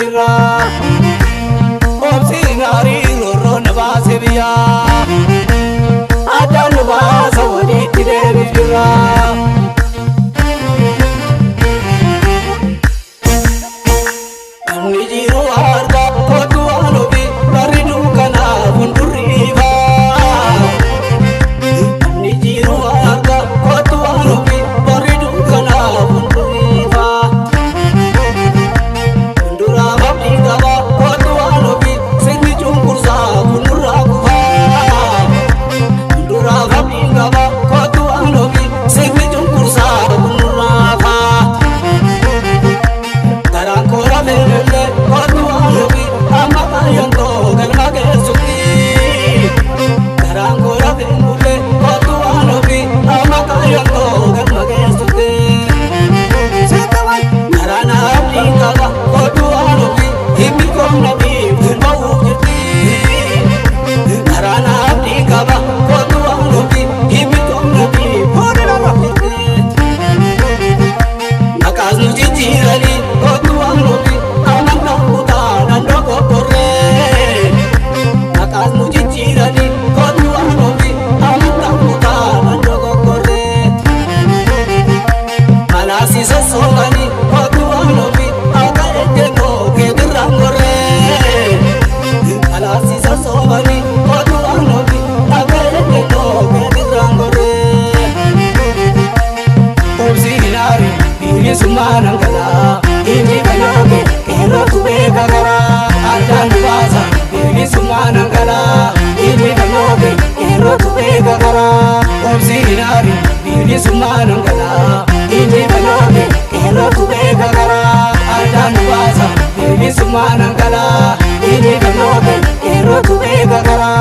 bifira obsinari roro nabase biya adan basa wadi tire bifira amni jiru arda kotu alobi baridu kana bunduriva amni jiru arda kotu alobi baridu kana bunduriva bundura babdi gaba kotu alobi sirri jumkursa bundura kuva bundura babdi gaba kotu alobi sirri jumkursa bundura kuva Kora melele kotu alobi amaka yanto galma gesuki kora melele kotu alobi amaka yanto galma gesuki karana abdi kaba kotu alobi himi komnabi mau jeti karana abdi kaba kotu alobi himi komnabi pore la jeti nakas nuji jirali kotu alobi Sesongani kotu alobi aga eteno kedirangore alasi sesongani kotu alobi aga eteno kedirangore obsinari ini sumanangala ini kanabe kero tube kagara adan basa ini sumanangala ini kanabe kero tube kagara obsinari ini sumanangala ini kanabe kero tube kagara adan basa ini sumanangala ini kanabe kero tube kagara